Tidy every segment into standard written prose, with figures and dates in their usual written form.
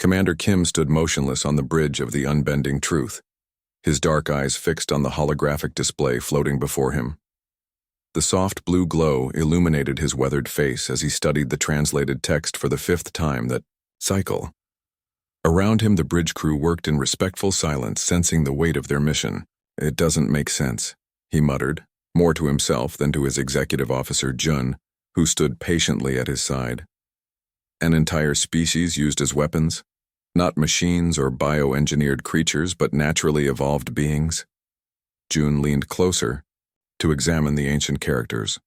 Commander Kim stood motionless on the bridge of the unbending truth, his dark eyes fixed on the holographic display floating before him. The soft blue glow illuminated his weathered face as he studied the translated text for the fifth time that cycle. Around him, the bridge crew worked in respectful silence, sensing the weight of their mission. "It doesn't make sense," he muttered, more to himself than to his executive officer Jun, who stood patiently at his side. An entire species used as weapons? Not machines or bioengineered creatures, but naturally evolved beings? Jun leaned closer to examine the ancient characters.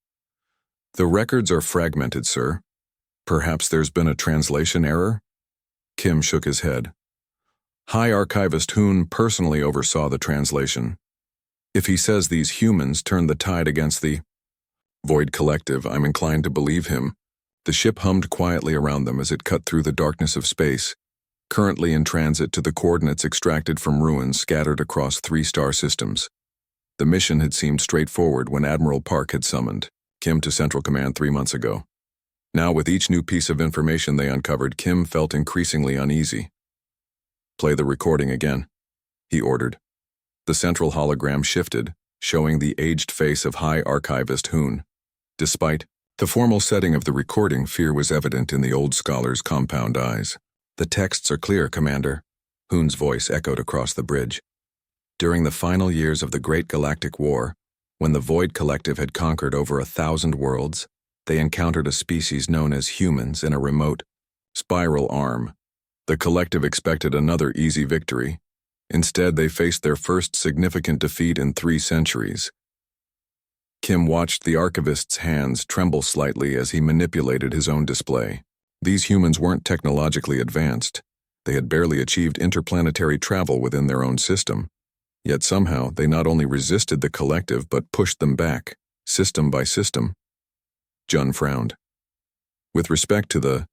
"The records are fragmented, sir. Perhaps there's been a translation error?" Kim shook his head. High Archivist Hoon personally oversaw the translation. If he says these humans turned the tide against the Void Collective, I'm inclined to believe him. The ship hummed quietly around them as it cut through the darkness of space, currently in transit to the coordinates extracted from ruins scattered across 3 star systems. The mission had seemed straightforward when Admiral Park had summoned Kim to Central Command 3 months ago. Now, with each new piece of information they uncovered, Kim felt increasingly uneasy. "Play the recording again," he ordered. The central hologram shifted, showing the aged face of High Archivist Hoon. Despite the formal setting of the recording, fear was evident in the old scholar's compound eyes. "The texts are clear, Commander," Hoon's voice echoed across the bridge. "During the final years of the Great Galactic War, when the Void Collective had conquered over 1,000 worlds, they encountered a species known as humans in a remote, spiral arm. The Collective expected another easy victory. Instead, they faced their first significant defeat in 3 centuries. Kim watched the archivist's hands tremble slightly as he manipulated his own display. These humans weren't technologically advanced. They had barely achieved interplanetary travel within their own system. Yet somehow, they not only resisted the Collective but pushed them back, system by system. Jun frowned. With respect to the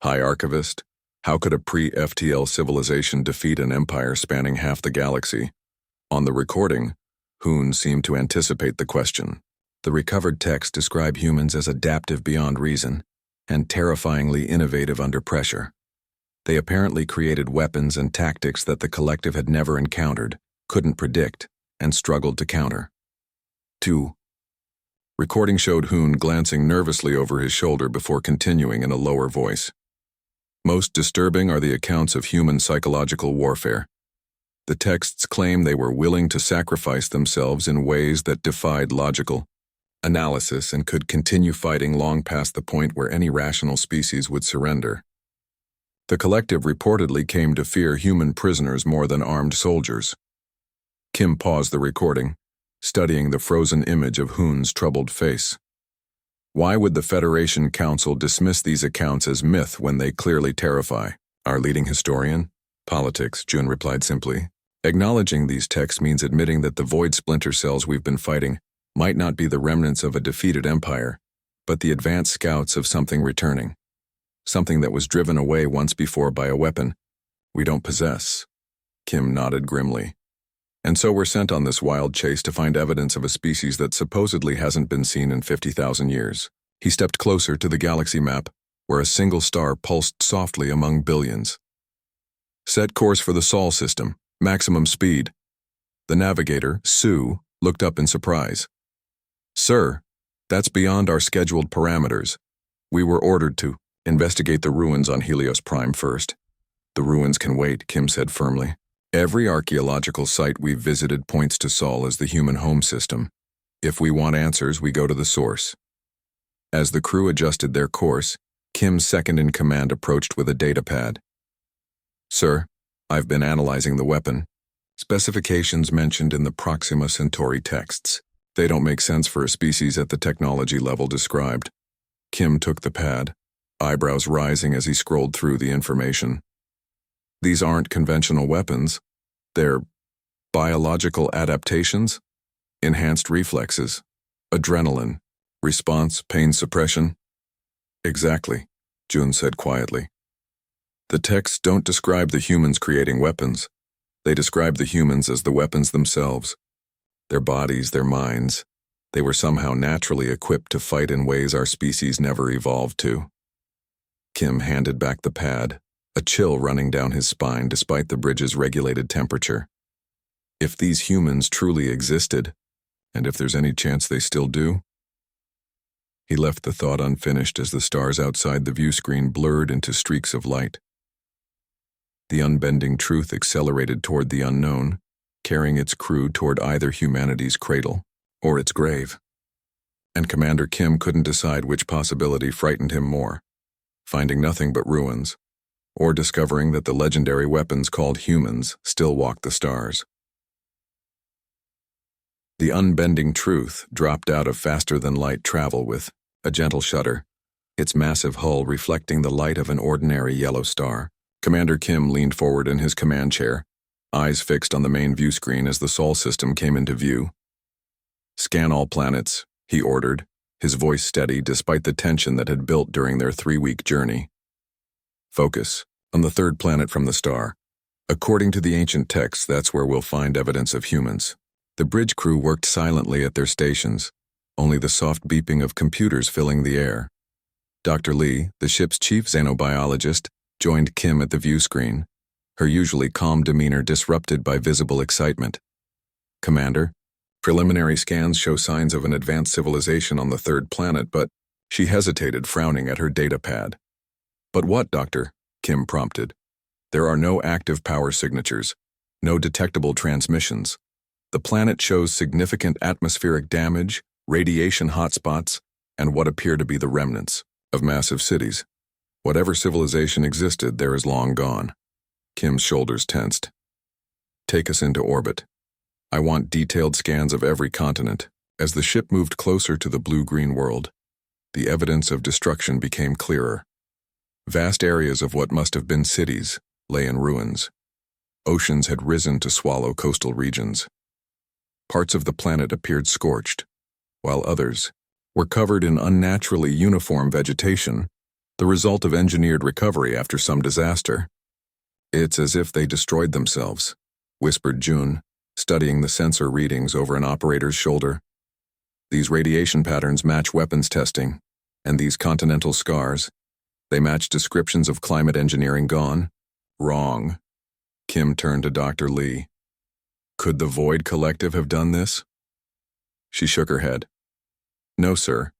High Archivist, how could a pre-FTL civilization defeat an empire spanning half the galaxy? On the recording, Hoon seemed to anticipate the question. The recovered texts describe humans as adaptive beyond reason and terrifyingly innovative under pressure. They apparently created weapons and tactics that the Collective had never encountered, couldn't predict, and struggled to counter. 2. Recording showed Hoon glancing nervously over his shoulder before continuing in a lower voice. "Most disturbing are the accounts of human psychological warfare. The texts claim they were willing to sacrifice themselves in ways that defied logical analysis and could continue fighting long past the point where any rational species would surrender. The Collective reportedly came to fear human prisoners more than armed soldiers." Kim paused the recording, studying the frozen image of Hoon's troubled face. Why would the Federation Council dismiss these accounts as myth when they clearly terrify? "Our leading historian? Politics," Jun replied simply. "Acknowledging these texts means admitting that the void splinter cells we've been fighting might not be the remnants of a defeated empire, but the advanced scouts of something returning. Something that was driven away once before by a weapon we don't possess." Kim nodded grimly. "And so we're sent on this wild chase to find evidence of a species that supposedly hasn't been seen in 50,000 years. He stepped closer to the galaxy map, where a single star pulsed softly among billions. "Set course for the Sol system, maximum speed." The navigator, Sue, looked up in surprise. "Sir, that's beyond our scheduled parameters. We were ordered to investigate the ruins on Helios Prime first." "The ruins can wait," Kim said firmly. "Every archaeological site we've visited points to Sol as the human home system. If we want answers, we go to the source." As the crew adjusted their course, Kim's second-in-command approached with a data pad. "Sir, I've been analyzing the weapon. Specifications mentioned in the Proxima Centauri texts. They don't make sense for a species at the technology level described." Kim took the pad, eyebrows rising as he scrolled through the information. "These aren't conventional weapons. They're biological adaptations, enhanced reflexes, adrenaline, response, pain suppression." "Exactly," Jun said quietly. "The texts don't describe the humans creating weapons. They describe the humans as the weapons themselves. Their bodies, their minds. They were somehow naturally equipped to fight in ways our species never evolved to." Kim handed back the pad, a chill running down his spine despite the bridge's regulated temperature. If these humans truly existed, and if there's any chance they still do? He left the thought unfinished as the stars outside the view screen blurred into streaks of light. The unbending truth accelerated toward the unknown, carrying its crew toward either humanity's cradle or its grave. And Commander Kim couldn't decide which possibility frightened him more, finding nothing but ruins, or discovering that the legendary weapons called humans still walked the stars. The unbending truth dropped out of faster-than-light travel with a gentle shudder, its massive hull reflecting the light of an ordinary yellow star. Commander Kim leaned forward in his command chair, eyes fixed on the main view screen as the Sol system came into view. "Scan all planets," he ordered, his voice steady despite the tension that had built during their 3-week journey. "Focus on the third planet from the star. According to the ancient texts, that's where we'll find evidence of humans." The bridge crew worked silently at their stations, only the soft beeping of computers filling the air. Dr. Lee, the ship's chief xenobiologist, joined Kim at the view screen, her usually calm demeanor disrupted by visible excitement. "Commander, preliminary scans show signs of an advanced civilization on the third planet, but..." She hesitated, frowning at her data pad. "But what, Doctor?" Kim prompted. "There are no active power signatures, no detectable transmissions. The planet shows significant atmospheric damage, radiation hotspots, and what appear to be the remnants of massive cities. Whatever civilization existed there is long gone." Kim's shoulders tensed. "Take us into orbit. I want detailed scans of every continent." As the ship moved closer to the blue-green world, the evidence of destruction became clearer. Vast areas of what must have been cities lay in ruins. Oceans had risen to swallow coastal regions. Parts of the planet appeared scorched, while others were covered in unnaturally uniform vegetation, the result of engineered recovery after some disaster. "It's as if they destroyed themselves," whispered June, studying the sensor readings over an operator's shoulder. "These radiation patterns match weapons testing, and these continental scars, they match descriptions of climate engineering gone wrong." Kim turned to Dr. Lee. "Could the Void Collective have done this?" She shook her head. "No, sir.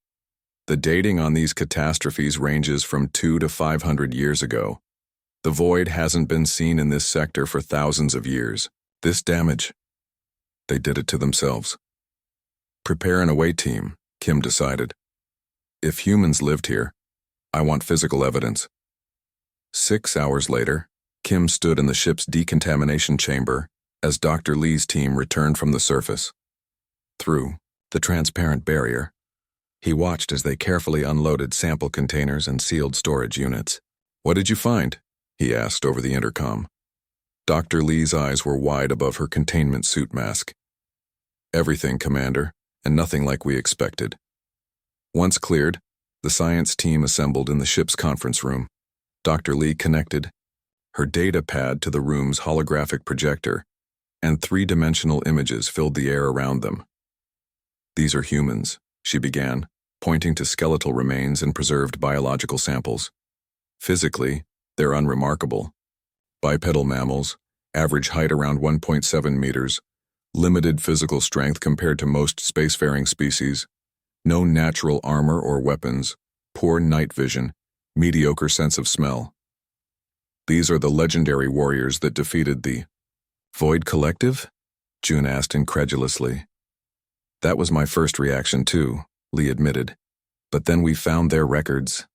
The dating on these catastrophes ranges from 200 to 500 years ago. The Void hasn't been seen in this sector for thousands of years. This damage, they did it to themselves." "Prepare an away team," Kim decided. "If humans lived here, I want physical evidence." 6 hours later, Kim stood in the ship's decontamination chamber as Dr. Lee's team returned from the surface. Through the transparent barrier, he watched as they carefully unloaded sample containers and sealed storage units. "What did you find?" he asked over the intercom. Dr. Lee's eyes were wide above her containment suit mask. "Everything, Commander, and nothing like we expected." Once cleared, the science team assembled in the ship's conference room. Dr. Lee connected her data pad to the room's holographic projector, and 3-dimensional images filled the air around them. "These are humans," she began, pointing to skeletal remains and preserved biological samples. "Physically, they're unremarkable. Bipedal mammals, average height around 1.7 meters, limited physical strength compared to most spacefaring species, no natural armor or weapons, poor night vision, mediocre sense of smell. These are the legendary warriors that defeated the Void Collective?" June asked incredulously. "That was my first reaction too," Lee admitted. "But then we found their records."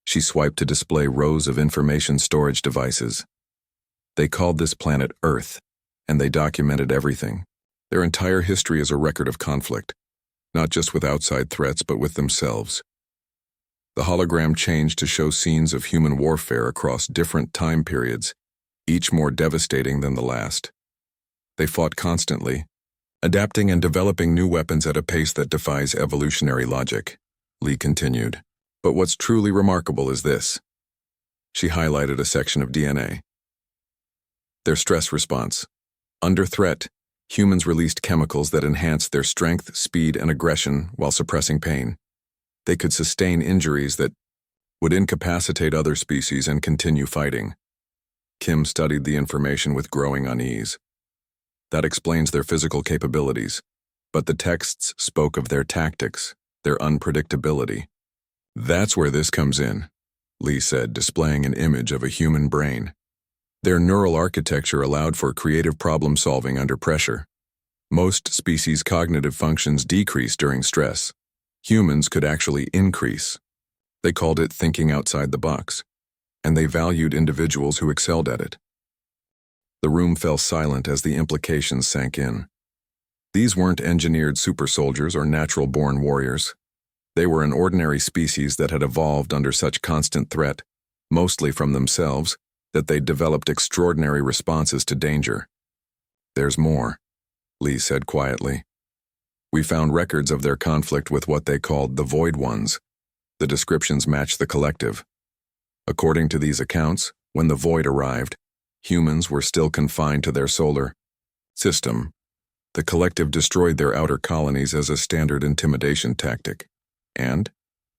She swiped to display rows of information storage devices. "They called this planet Earth, and they documented everything. Their entire history is a record of conflict, not just with outside threats but with themselves." The hologram changed to show scenes of human warfare across different time periods, each more devastating than the last. "They fought constantly, adapting and developing new weapons at a pace that defies evolutionary logic," Lee continued. "But what's truly remarkable is this." She highlighted a section of DNA. "Their stress response. Under threat, humans released chemicals that enhanced their strength, speed, and aggression while suppressing pain. They could sustain injuries that..." would incapacitate other species and continue fighting. Kim studied the information with growing unease. That explains their physical capabilities, but the texts spoke of their tactics, their unpredictability. That's where this comes in, Lee said, displaying an image of a human brain. Their neural architecture allowed for creative problem-solving under pressure. Most species' cognitive functions decrease during stress. Humans could actually increase. They called it thinking outside the box, and they valued individuals who excelled at it. The room fell silent as the implications sank in. These weren't engineered super soldiers or natural-born warriors. They were an ordinary species that had evolved under such constant threat, mostly from themselves, that they'd developed extraordinary responses to danger. "There's more," Lee said quietly. "We found records of their conflict with what they called the Void Ones. The descriptions match the collective. According to these accounts, when the Void arrived, humans were still confined to their solar system. The collective destroyed their outer colonies as a standard intimidation tactic. And?"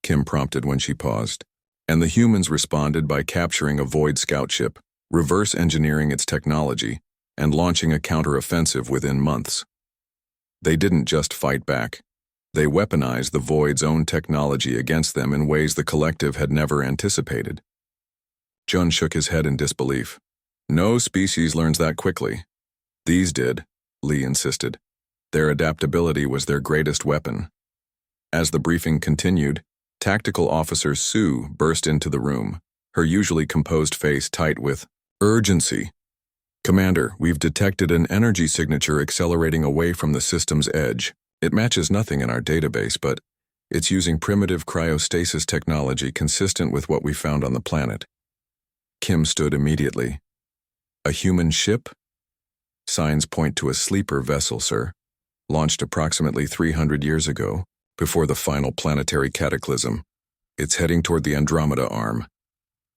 Kim prompted when she paused. "And the humans responded by capturing a Void scout ship, reverse engineering its technology, and launching a counter-offensive within months. They didn't just fight back. They weaponized the Void's own technology against them in ways the collective had never anticipated." Jun shook his head in disbelief. "No species learns that quickly." "These did," Lee insisted. "Their adaptability was their greatest weapon." As the briefing continued, Tactical Officer Sue burst into the room, her usually composed face tight with urgency. "Commander, we've detected an energy signature accelerating away from the system's edge. It matches nothing in our database, but it's using primitive cryostasis technology consistent with what we found on the planet." Kim stood immediately. "A human ship?" "Signs point to a sleeper vessel, sir. Launched approximately 300 years ago, before the final planetary cataclysm. It's heading toward the Andromeda arm."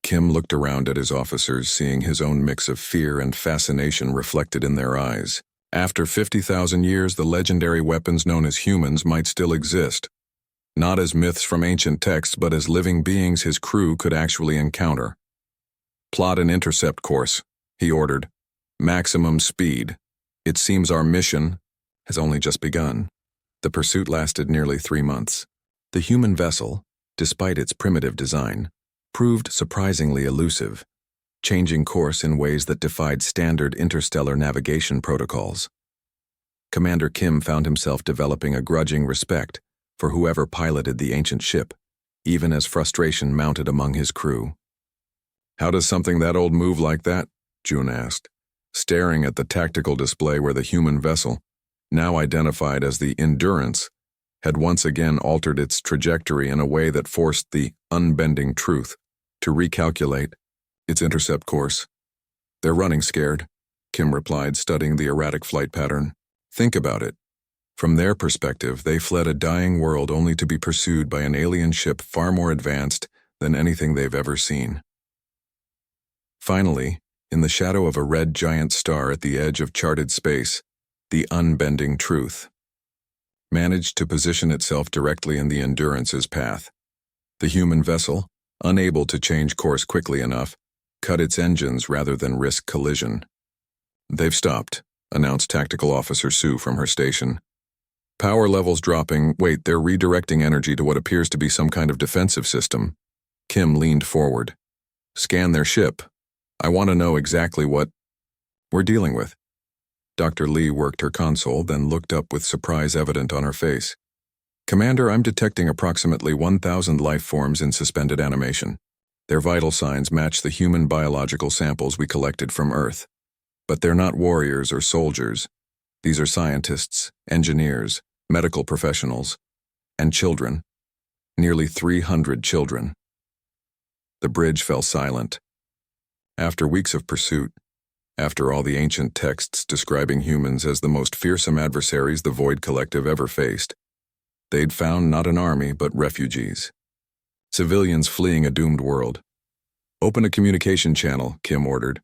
Kim looked around at his officers, seeing his own mix of fear and fascination reflected in their eyes. After 50,000 years, the legendary weapons known as humans might still exist. Not as myths from ancient texts, but as living beings his crew could actually encounter. "Plot an intercept course," he ordered. "Maximum speed. It seems our mission has only just begun." The pursuit lasted nearly 3 months. The human vessel, despite its primitive design, proved surprisingly elusive, changing course in ways that defied standard interstellar navigation protocols. Commander Kim found himself developing a grudging respect for whoever piloted the ancient ship, even as frustration mounted among his crew. "How does something that old move like that?" Jun asked, staring at the tactical display where the human vessel, now identified as the Endurance, had once again altered its trajectory in a way that forced the unbending truth to recalculate its intercept course. "They're running scared," Kim replied, studying the erratic flight pattern. "Think about it. From their perspective, they fled a dying world only to be pursued by an alien ship far more advanced than anything they've ever seen." Finally, in the shadow of a red giant star at the edge of charted space, the unbending truth managed to position itself directly in the Endurance's path. The human vessel, unable to change course quickly enough, cut its engines rather than risk collision. "They've stopped," announced Tactical Officer Sue from her station. "Power levels dropping. Wait, they're redirecting energy to what appears to be some kind of defensive system." Kim leaned forward. "Scan their ship. I want to know exactly what we're dealing with." Dr. Lee worked her console, then looked up with surprise evident on her face. "Commander, I'm detecting approximately 1,000 life forms in suspended animation. Their vital signs match the human biological samples we collected from Earth. But they're not warriors or soldiers. These are scientists, engineers, medical professionals, and children. Nearly 300 children." The bridge fell silent. After weeks of pursuit, after all the ancient texts describing humans as the most fearsome adversaries the Void Collective ever faced, they'd found not an army but refugees. Civilians fleeing a doomed world. "Open a communication channel," Kim ordered.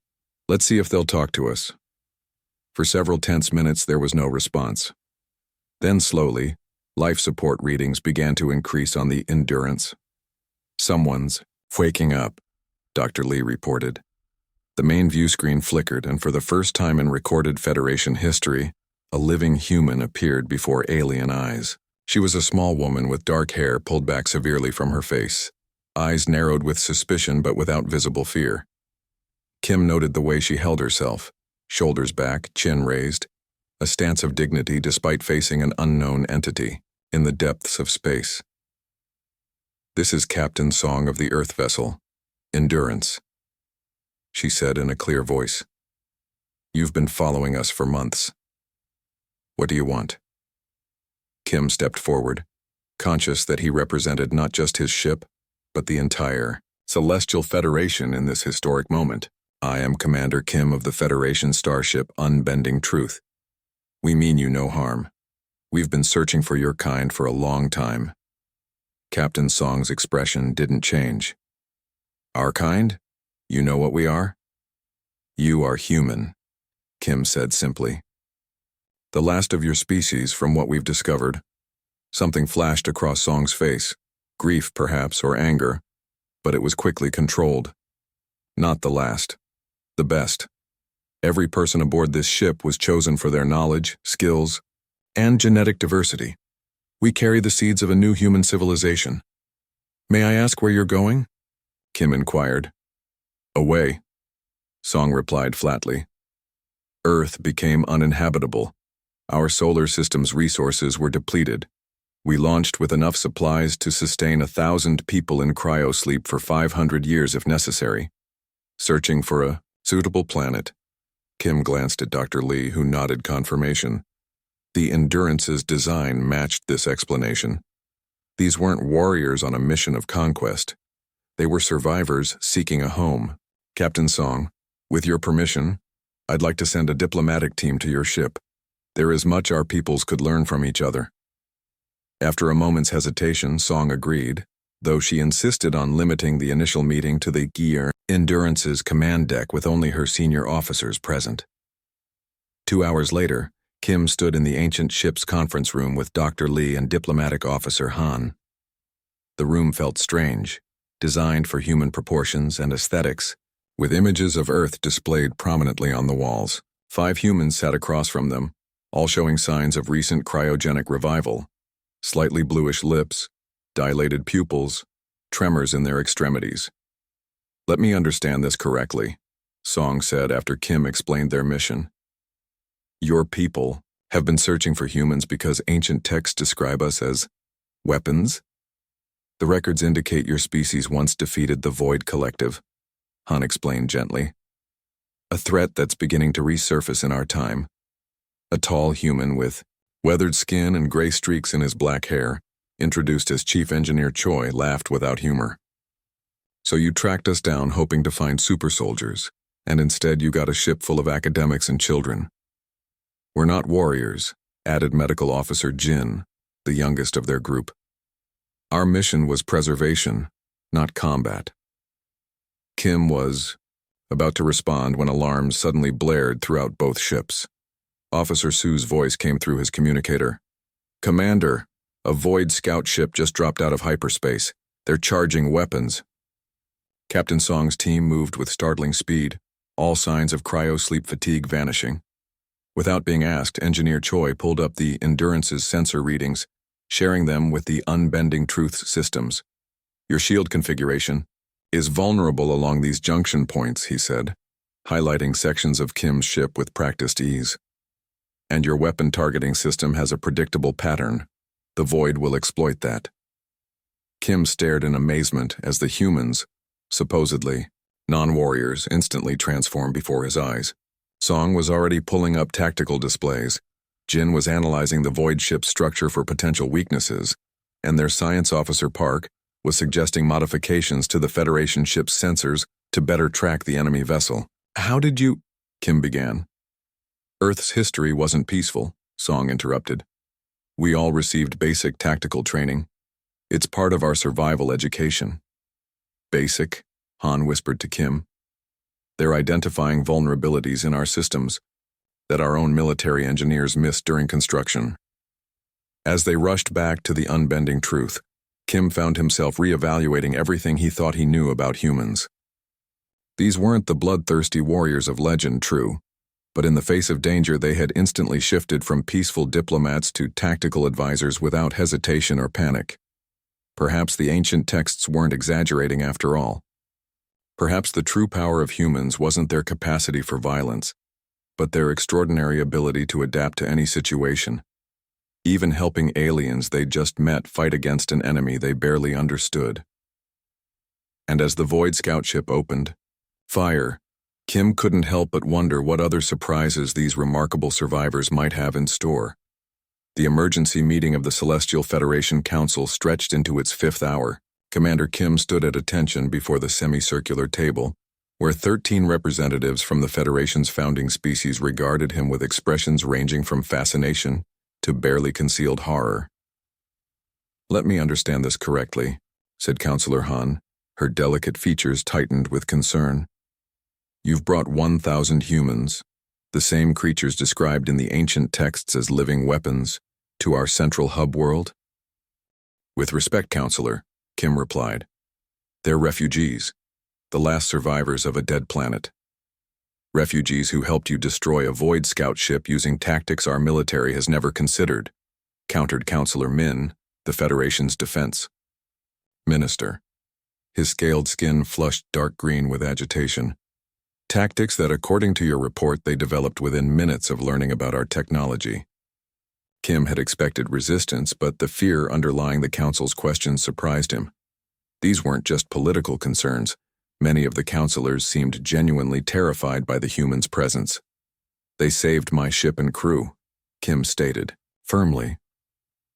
"Let's see if they'll talk to us." For several tense minutes there was no response. Then slowly, life support readings began to increase on the Endurance. Someone's Waking up, Dr. Lee reported. The main view screen flickered, and for the first time in recorded Federation history, a living human appeared before alien eyes. She was a small woman with dark hair pulled back severely from her face, eyes narrowed with suspicion but without visible fear. Kim noted the way she held herself, shoulders back, chin raised, a stance of dignity despite facing an unknown entity in the depths of space. "This is Captain Song of the Earth vessel, Endurance," she said in a clear voice. "You've been following us for months. What do you want?" Kim stepped forward, conscious that he represented not just his ship, but the entire Celestial Federation in this historic moment. "I am Commander Kim of the Federation starship Unbending Truth. We mean you no harm. We've been searching for your kind for a long time." Captain Song's expression didn't change. "Our kind? You know what we are?" "You are human," Kim said simply. "The last of your species, from what we've discovered." Something flashed across Song's face, grief perhaps, or anger, but it was quickly controlled. "Not the last. The best. Every person aboard this ship was chosen for their knowledge, skills, and genetic diversity. We carry the seeds of a new human civilization." "May I ask where you're going?" Kim inquired. "Away," Song replied flatly. "Earth became uninhabitable. Our solar system's resources were depleted. We launched with enough supplies to sustain 1,000 people in cryosleep for 500 years if necessary. Searching for a suitable planet." Kim glanced at Dr. Lee, who nodded confirmation. The Endurance's design matched this explanation. These weren't warriors on a mission of conquest. They were survivors seeking a home. "Captain Song, with your permission, I'd like to send a diplomatic team to your ship. There is much our peoples could learn from each other." After a moment's hesitation, Song agreed, though she insisted on limiting the initial meeting to the Gear Endurance's command deck with only her senior officers present. 2 hours later, Kim stood in the ancient ship's conference room with Dr. Lee and diplomatic officer Han. The room felt strange, designed for human proportions and aesthetics, with images of Earth displayed prominently on the walls. 5 humans sat across from them, all showing signs of recent cryogenic revival: slightly bluish lips, dilated pupils, tremors in their extremities. "Let me understand this correctly," Song said after Kim explained their mission. "Your people have been searching for humans because ancient texts describe us as weapons? The records indicate your species once defeated the Void Collective," Han explained gently. "A threat that's beginning to resurface in our time." A tall human with weathered skin and gray streaks in his black hair, introduced as Chief Engineer Choi, laughed without humor. "So you tracked us down hoping to find super soldiers, and instead you got a ship full of academics and children." "We're not warriors," added Medical Officer Jin, the youngest of their group. "Our mission was preservation, not combat." Kim was about to respond when alarms suddenly blared throughout both ships. Officer Su's voice came through his communicator. "Commander, a Void scout ship just dropped out of hyperspace. They're charging weapons." Captain Song's team moved with startling speed, all signs of cryosleep fatigue vanishing. Without being asked, Engineer Choi pulled up the Endurance's sensor readings, sharing them with the Unbending Truth's systems. "Your shield configuration is vulnerable along these junction points," he said, highlighting sections of Kim's ship with practiced ease. "And your weapon targeting system has a predictable pattern. The Void will exploit that." Kim stared in amazement as the humans, supposedly non-warriors, instantly transformed before his eyes. Song was already pulling up tactical displays. Jin was analyzing the Void ship's structure for potential weaknesses, and their science officer Park was suggesting modifications to the Federation ship's sensors to better track the enemy vessel. "How did you—" Kim began. "Earth's history wasn't peaceful," Song interrupted. "We all received basic tactical training. It's part of our survival education." "Basic?" Han whispered to Kim. "They're identifying vulnerabilities in our systems that our own military engineers missed during construction." As they rushed back to the Unbending Truth, Kim found himself reevaluating everything he thought he knew about humans. These weren't the bloodthirsty warriors of legend, true, but in the face of danger they had instantly shifted from peaceful diplomats to tactical advisors without hesitation or panic. Perhaps the ancient texts weren't exaggerating after all. Perhaps the true power of humans wasn't their capacity for violence, but their extraordinary ability to adapt to any situation, even helping aliens they'd just met fight against an enemy they barely understood. And as the Void Scout ship opened fire, Kim couldn't help but wonder what other surprises these remarkable survivors might have in store. The emergency meeting of the Celestial Federation Council stretched into its 5th hour. Commander Kim stood at attention before the semicircular table, where 13 representatives from the Federation's founding species regarded him with expressions ranging from fascination to barely concealed horror. "Let me understand this correctly," said Counselor Han, her delicate features tightened with concern. "You've brought 1,000 humans, the same creatures described in the ancient texts as living weapons, to our central hub world?" "With respect, Counselor," Kim replied. "They're refugees, the last survivors of a dead planet. Refugees who helped you destroy a Void Scout ship using tactics our military has never considered," countered Counselor Min, the Federation's defense minister. His scaled skin flushed dark green with agitation. "Tactics that, according to your report, they developed within minutes of learning about our technology." Kim had expected resistance, but the fear underlying the Council's questions surprised him. These weren't just political concerns. Many of the counselors seemed genuinely terrified by the humans' presence. "They saved my ship and crew," Kim stated, firmly.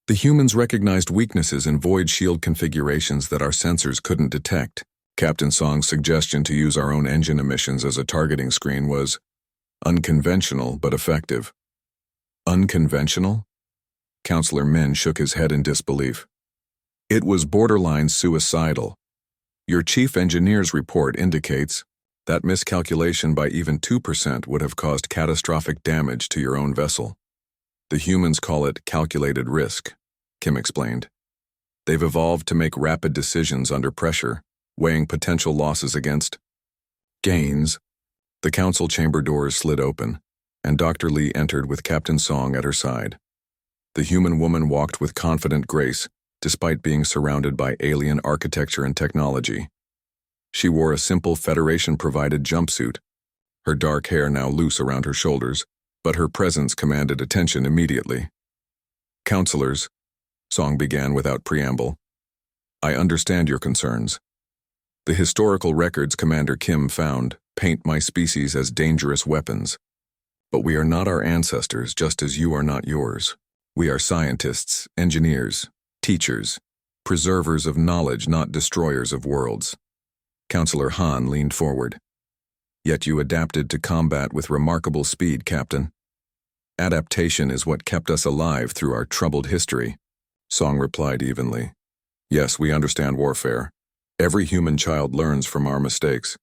"The humans recognized weaknesses in void shield configurations that our sensors couldn't detect. Captain Song's suggestion to use our own engine emissions as a targeting screen was unconventional but effective." "Unconventional?" Counselor Min shook his head in disbelief. "It was borderline suicidal. Your chief engineer's report indicates that miscalculation by even 2% would have caused catastrophic damage to your own vessel. The humans call it calculated risk," Kim explained. "They've evolved to make rapid decisions under pressure, weighing potential losses against gains." The council chamber doors slid open, and Dr. Lee entered with Captain Song at her side. The human woman walked with confident grace, despite being surrounded by alien architecture and technology. She wore a simple Federation-provided jumpsuit, her dark hair now loose around her shoulders, but her presence commanded attention immediately. "Counselors," Song began without preamble, "I understand your concerns. The historical records Commander Kim found paint my species as dangerous weapons. But we are not our ancestors, just as you are not yours. We are scientists, engineers, teachers, preservers of knowledge, not destroyers of worlds." Counselor Han leaned forward. "Yet you adapted to combat with remarkable speed, Captain." "Adaptation is what kept us alive through our troubled history," Song replied evenly. "Yes, we understand warfare. Every human child learns from our mistakes.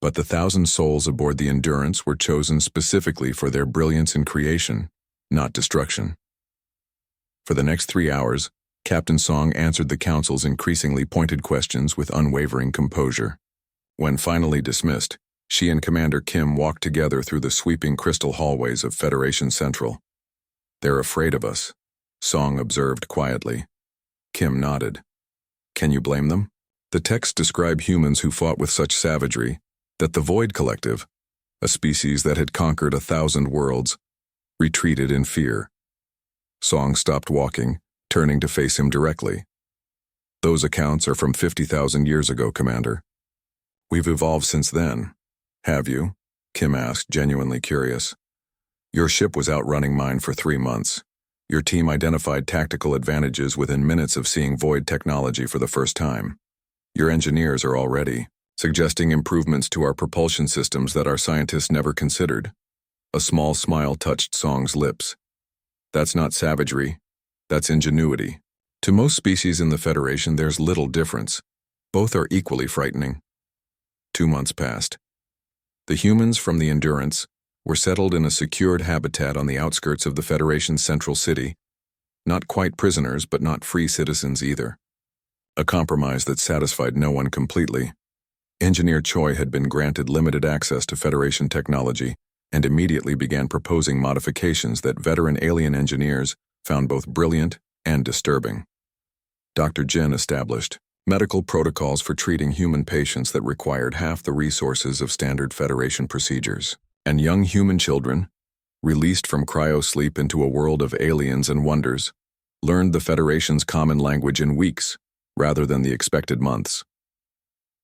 But the 1,000 souls aboard the Endurance were chosen specifically for their brilliance in creation, not destruction." For the next 3 hours, Captain Song answered the Council's increasingly pointed questions with unwavering composure. When finally dismissed, she and Commander Kim walked together through the sweeping crystal hallways of Federation Central. "They're afraid of us," Song observed quietly. Kim nodded. "Can you blame them? The texts describe humans who fought with such savagery that the Void Collective, a species that had conquered 1,000 worlds, retreated in fear." Song stopped walking, turning to face him directly. "Those accounts are from 50,000 years ago, Commander." "We've evolved since then, have you?" Kim asked, genuinely curious. "Your ship was outrunning mine for 3 months. Your team identified tactical advantages within minutes of seeing Void technology for the first time. Your engineers are already suggesting improvements to our propulsion systems that our scientists never considered." A small smile touched Song's lips. "That's not savagery. That's ingenuity. To most species in the Federation, there's little difference. Both are equally frightening." 2 months passed. The humans from the Endurance were settled in a secured habitat on the outskirts of the Federation's central city. Not quite prisoners, but not free citizens either. a compromise that satisfied no one completely. Engineer Choi had been granted limited access to Federation technology and immediately began proposing modifications that veteran alien engineers found both brilliant and disturbing. Dr. Jin established medical protocols for treating human patients that required half the resources of standard Federation procedures, and young human children, released from cryo-sleep into a world of aliens and wonders, learned the Federation's common language in weeks rather than the expected months.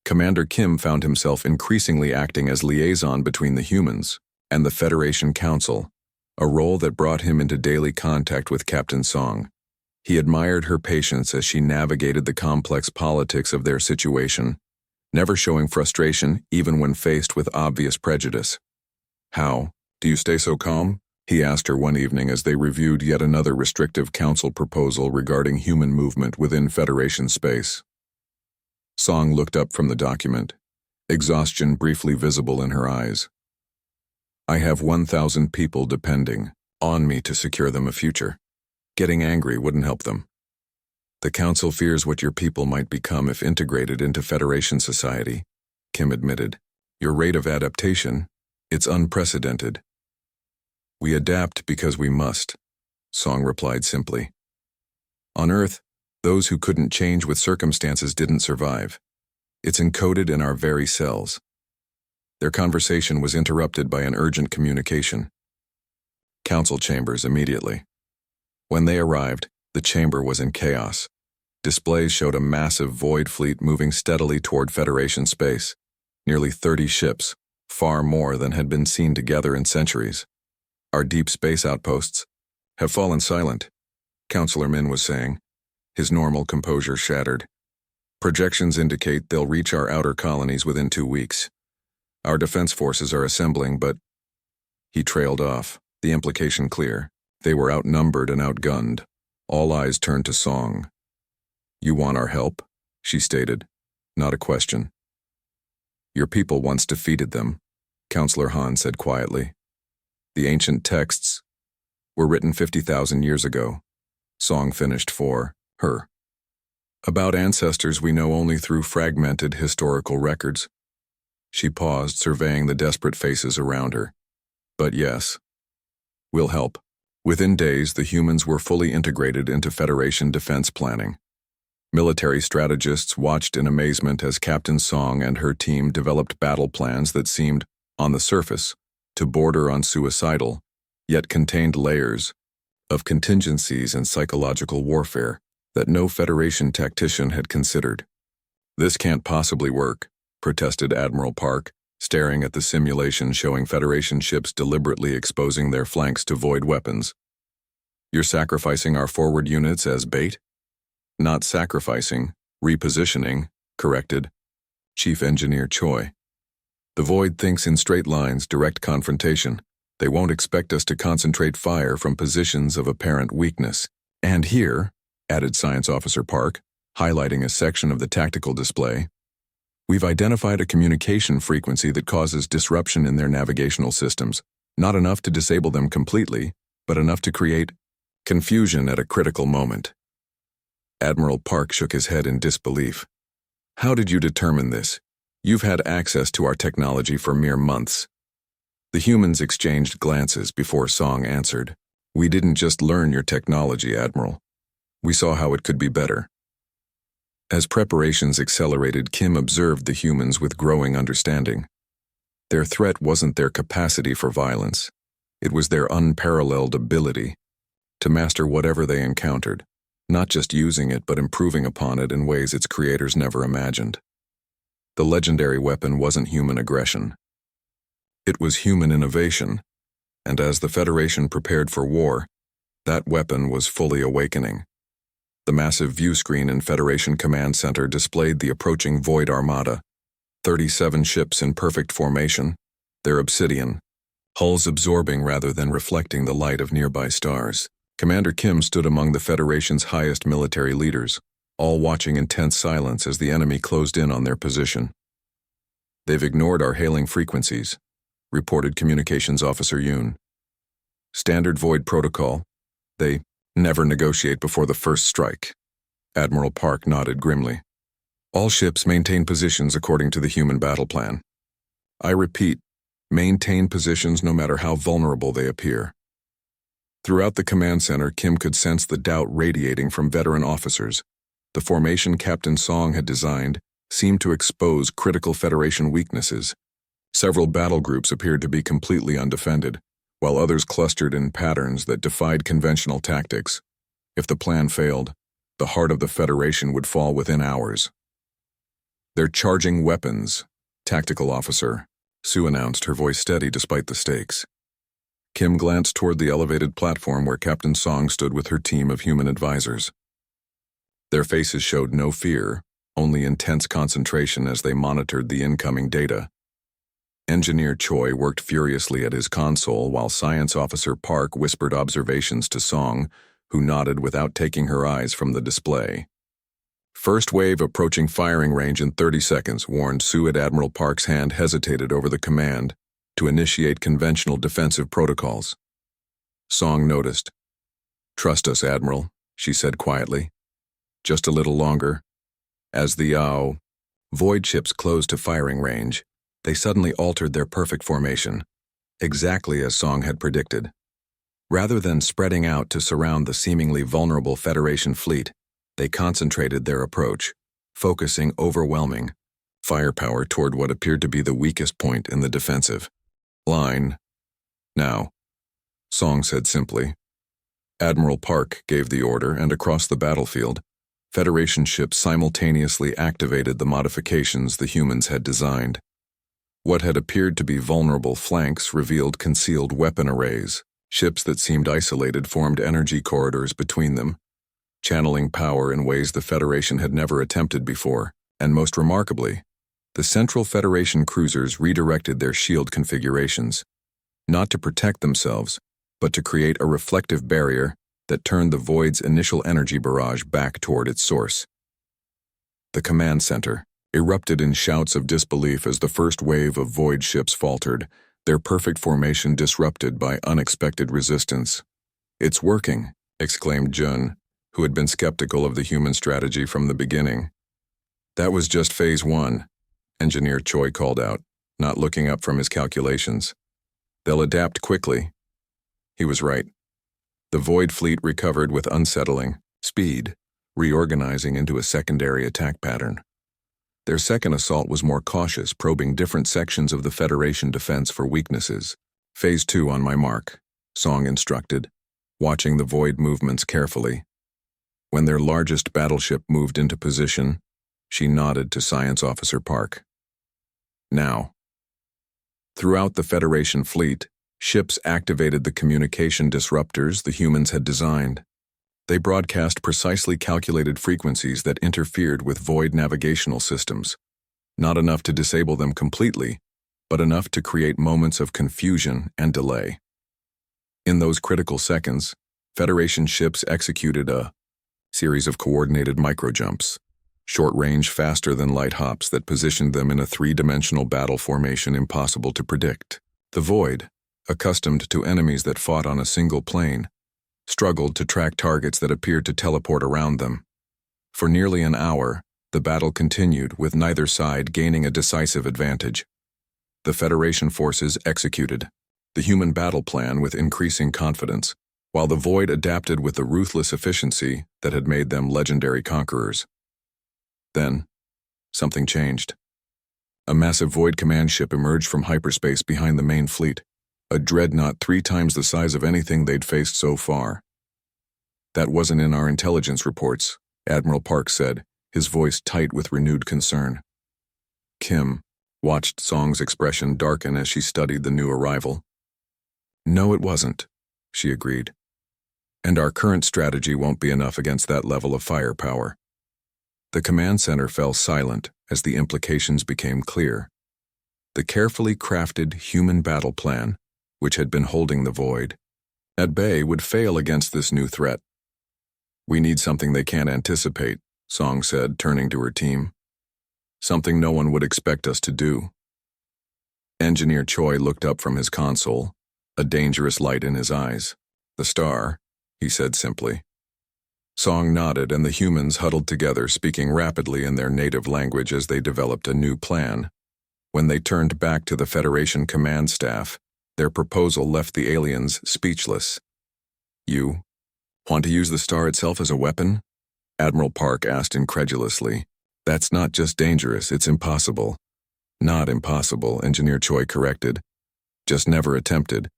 Commander Kim found himself increasingly acting as liaison between the humans and the Federation Council, a role that brought him into daily contact with Captain Song. He admired her patience as she navigated the complex politics of their situation, never showing frustration even when faced with obvious prejudice. "How do you stay so calm?" he asked her one evening as they reviewed yet another restrictive council proposal regarding human movement within Federation space. Song looked up from the document, exhaustion briefly visible in her eyes. "I have 1,000 people depending on me to secure them a future. Getting angry wouldn't help them. The Council fears what your people might become if integrated into Federation society," Kim admitted. "Your rate of adaptation, it's unprecedented." "We adapt because we must," Song replied simply. "On Earth, those who couldn't change with circumstances didn't survive. It's encoded in our very cells." Their conversation was interrupted by an urgent communication. "Council chambers immediately." When they arrived, the chamber was in chaos. Displays showed a massive void fleet moving steadily toward Federation space. Nearly 30 ships, far more than had been seen together in centuries. "Our deep space outposts have fallen silent," Counselor Min was saying, his normal composure shattered. "Projections indicate they'll reach our outer colonies within 2 weeks. Our defense forces are assembling, but—" He trailed off, the implication clear. They were outnumbered and outgunned. All eyes turned to Song. "You want our help?" she stated, not a question. "Your people once defeated them," Counselor Han said quietly. "The ancient texts were written 50,000 years ago," Song finished for her. "About ancestors we know only through fragmented historical records." She paused, surveying the desperate faces around her. "But yes, we'll help." Within days, the humans were fully integrated into Federation defense planning. Military strategists watched in amazement as Captain Song and her team developed battle plans that seemed, on the surface, to border on suicidal, yet contained layers of contingencies and psychological warfare that no Federation tactician had considered. "This can't possibly work," protested Admiral Park, staring at the simulation showing Federation ships deliberately exposing their flanks to void weapons. "You're sacrificing our forward units as bait?" "Not sacrificing, repositioning," corrected Chief Engineer Choi. "The void thinks in straight lines, direct confrontation. They won't expect us to concentrate fire from positions of apparent weakness. And here," added Science Officer Park, highlighting a section of the tactical display, "we've identified a communication frequency that causes disruption in their navigational systems, not enough to disable them completely, but enough to create confusion at a critical moment." Admiral Park shook his head in disbelief. "How did you determine this? You've had access to our technology for mere months." The humans exchanged glances before Song answered. "We didn't just learn your technology, Admiral. We saw how it could be better." As preparations accelerated, Kim observed the humans with growing understanding. Their threat wasn't their capacity for violence. It was their unparalleled ability to master whatever they encountered, not just using it but improving upon it in ways its creators never imagined. The legendary weapon wasn't human aggression. It was human innovation, and as the Federation prepared for war, that weapon was fully awakening. The massive view screen in Federation Command Center displayed the approaching Void Armada, 37 ships in perfect formation, their obsidian, hulls absorbing rather than reflecting the light of nearby stars. Commander Kim stood among the Federation's highest military leaders, all watching in tense silence as the enemy closed in on their position. "They've ignored our hailing frequencies," reported Communications Officer Yoon. "Standard Void protocol. They never negotiate before the first strike," Admiral Park nodded grimly. All ships maintain positions according to the human battle plan. I repeat, maintain positions no matter how vulnerable they appear. Throughout the command center, Kim could sense the doubt radiating from veteran officers. The formation Captain Song had designed seemed to expose critical Federation weaknesses. Several battle groups appeared to be completely undefended, while others clustered in patterns that defied conventional tactics. If the plan failed, the heart of the Federation would fall within hours. They're charging weapons, Tactical Officer, Sue announced, her voice steady despite the stakes. Kim glanced toward the elevated platform where Captain Song stood with her team of human advisors. Their faces showed no fear, only intense concentration as they monitored the incoming data. Engineer Choi worked furiously at his console while Science Officer Park whispered observations to Song, who nodded without taking her eyes from the display. First wave approaching firing range in 30 seconds, warned Sue. At Admiral Park's hand hesitated over the command to initiate conventional defensive protocols. Song noticed. Trust us, Admiral, she said quietly. Just a little longer. As the void ships closed to firing range, they suddenly altered their perfect formation, exactly as Song had predicted. Rather than spreading out to surround the seemingly vulnerable Federation fleet, they concentrated their approach, focusing overwhelming firepower toward what appeared to be the weakest point in the defensive line. Now, Song said simply. Admiral Park gave the order, and across the battlefield, Federation ships simultaneously activated the modifications the humans had designed. What had appeared to be vulnerable flanks revealed concealed weapon arrays. Ships that seemed isolated formed energy corridors between them, channeling power in ways the Federation had never attempted before. And most remarkably, the Central Federation cruisers redirected their shield configurations, not to protect themselves, but to create a reflective barrier that turned the Void's initial energy barrage back toward its source. The command center erupted in shouts of disbelief as the first wave of Void ships faltered, their perfect formation disrupted by unexpected resistance. It's working, exclaimed Jun, who had been skeptical of the human strategy from the beginning. That was just Phase 1, Engineer Choi called out, not looking up from his calculations. They'll adapt quickly. He was right. The Void fleet recovered with unsettling speed, reorganizing into a secondary attack pattern. Their second assault was more cautious, probing different sections of the Federation defense for weaknesses. Phase 2 on my mark, Song instructed, watching the Void movements carefully. When their largest battleship moved into position, she nodded to Science Officer Park. Now. Throughout the Federation fleet, ships activated the communication disruptors the humans had designed. They broadcast precisely calculated frequencies that interfered with Void navigational systems, not enough to disable them completely, but enough to create moments of confusion and delay. In those critical seconds, Federation ships executed a series of coordinated microjumps, short-range, faster-than-light hops that positioned them in a three-dimensional battle formation impossible to predict. The Void, accustomed to enemies that fought on a single plane, struggled to track targets that appeared to teleport around them. For nearly an hour, the battle continued, with neither side gaining a decisive advantage. The Federation forces executed the human battle plan with increasing confidence, while the Void adapted with the ruthless efficiency that had made them legendary conquerors. Then, something changed. A massive Void command ship emerged from hyperspace behind the main fleet, a dreadnought 3 times the size of anything they'd faced so far. That wasn't in our intelligence reports, Admiral Park said, his voice tight with renewed concern. Kim watched Song's expression darken as she studied the new arrival. No, it wasn't, she agreed. And our current strategy won't be enough against that level of firepower. The command center fell silent as the implications became clear. The carefully crafted human battle plan, which had been holding the Void at bay, would fail against this new threat. We need something they can't anticipate, Song said, turning to her team. Something no one would expect us to do. Engineer Choi looked up from his console, a dangerous light in his eyes. The star, he said simply. Song nodded, and the humans huddled together, speaking rapidly in their native language as they developed a new plan. When they turned back to the Federation command staff, their proposal left the aliens speechless. "You want to use the star itself as a weapon?" Admiral Park asked incredulously. "That's not just dangerous, it's impossible." "Not impossible," Engineer Choi corrected. "Just never attempted.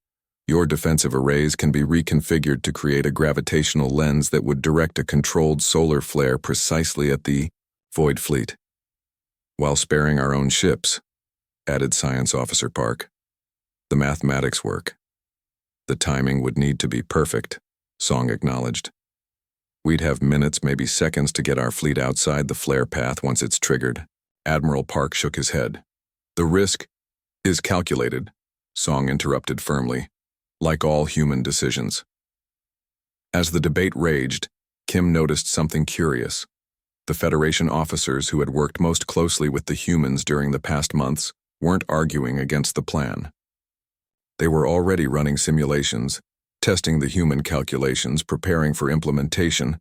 Your defensive arrays can be reconfigured to create a gravitational lens that would direct a controlled solar flare precisely at the Void Fleet, while sparing our own ships," added Science Officer Park. "The mathematics work. The timing would need to be perfect," Song acknowledged. "We'd have minutes, maybe seconds, to get our fleet outside the flare path once it's triggered." Admiral Park shook his head. "The risk is calculated," Song interrupted firmly, "like all human decisions." As the debate raged, Kim noticed something curious. The Federation officers who had worked most closely with the humans during the past months weren't arguing against the plan. They were already running simulations, testing the human calculations, preparing for implementation.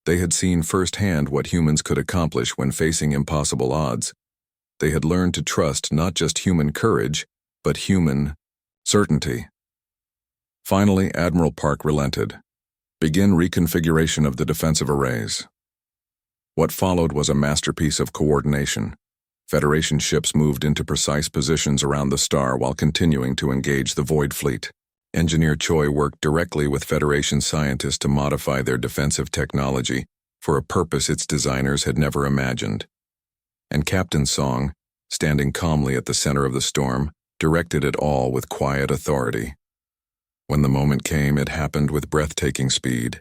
They had seen firsthand what humans could accomplish when facing impossible odds. They had learned to trust not just human courage, but human certainty. Finally, Admiral Park relented. "Begin reconfiguration of the defensive arrays." What followed was a masterpiece of coordination. Federation ships moved into precise positions around the star while continuing to engage the Void Fleet. Engineer Choi worked directly with Federation scientists to modify their defensive technology for a purpose its designers had never imagined. And Captain Song, standing calmly at the center of the storm, directed it all with quiet authority. When the moment came, it happened with breathtaking speed.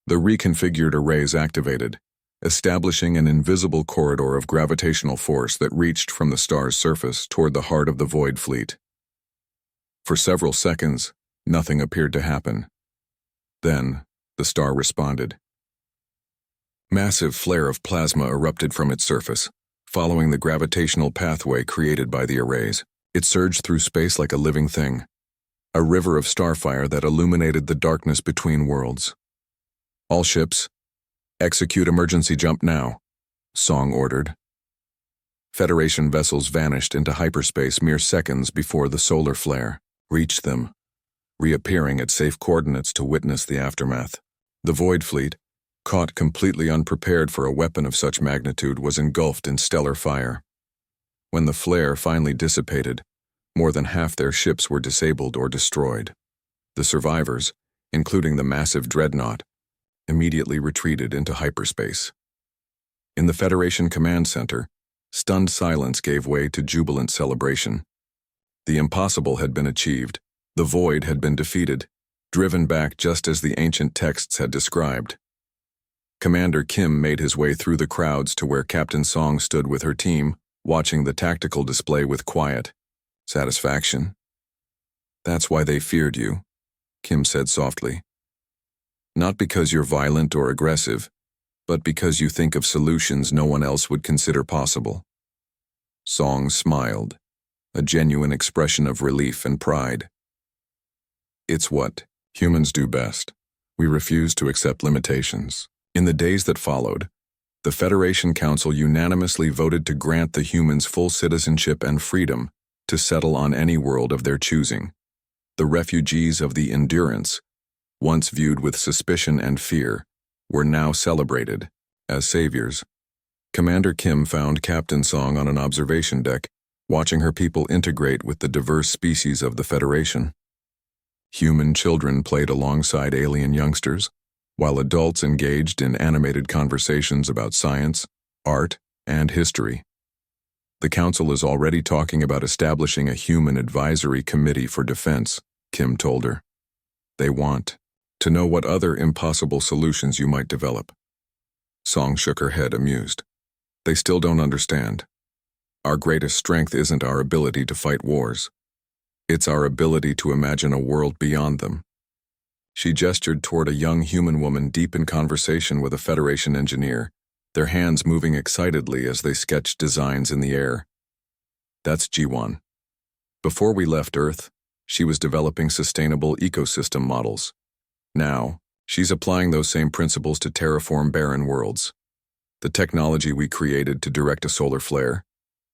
The reconfigured arrays activated, establishing an invisible corridor of gravitational force that reached from the star's surface toward the heart of the Void Fleet. For several seconds, nothing appeared to happen. Then, the star responded. Massive flare of plasma erupted from its surface, following the gravitational pathway created by the arrays. It surged through space like a living thing, a river of starfire that illuminated the darkness between worlds. "All ships, execute emergency jump now," Song ordered. Federation vessels vanished into hyperspace mere seconds before the solar flare reached them, reappearing at safe coordinates to witness the aftermath. The Void Fleet, caught completely unprepared for a weapon of such magnitude, was engulfed in stellar fire. When the flare finally dissipated, more than half their ships were disabled or destroyed. The survivors, including the massive dreadnought, immediately retreated into hyperspace. In the Federation Command Center, stunned silence gave way to jubilant celebration. The impossible had been achieved. The void had been defeated, driven back just as the ancient texts had described. Commander Kim made his way through the crowds to where Captain Song stood with her team, watching the tactical display with quiet satisfaction. "That's why they feared you," Kim said softly. "Not because you're violent or aggressive, but because you think of solutions no one else would consider possible." Song smiled, a genuine expression of relief and pride. "It's what humans do best. We refuse to accept limitations." In the days that followed, the Federation Council unanimously voted to grant the humans full citizenship and freedom to settle on any world of their choosing. The refugees of the Endurance, once viewed with suspicion and fear, were now celebrated as saviors. Commander Kim found Captain Song on an observation deck, watching her people integrate with the diverse species of the Federation. Human children played alongside alien youngsters, while adults engaged in animated conversations about science, art, and history. "The Council is already talking about establishing a human advisory committee for defense," Kim told her. "They want to know what other impossible solutions you might develop." Song shook her head, amused. "They still don't understand. Our greatest strength isn't our ability to fight wars. It's our ability to imagine a world beyond them." She gestured toward a young human woman deep in conversation with a Federation engineer, their hands moving excitedly as they sketched designs in the air. "That's G1. Before we left Earth, she was developing sustainable ecosystem models. Now, She's applying those same principles to terraform barren worlds. The technology we created to direct a solar flare,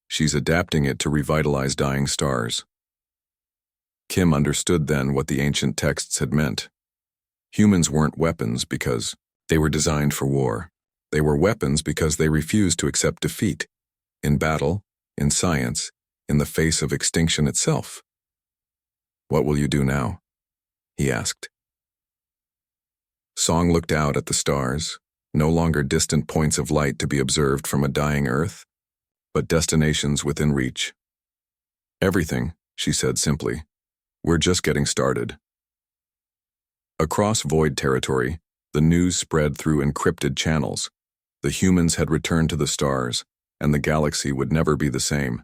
she's adapting it to revitalize dying stars. Kim understood then what the ancient texts had meant. Humans weren't weapons because they were designed for war. They were weapons because they refused to accept defeat, in battle, in science, in the face of extinction itself. "What will you do now?" he asked. Song looked out at the stars, no longer distant points of light to be observed from a dying Earth, but destinations within reach. "Everything," she said simply. "We're just getting started." Across Void territory, the news spread through encrypted channels. The humans had returned to the stars, and the galaxy would never be the same.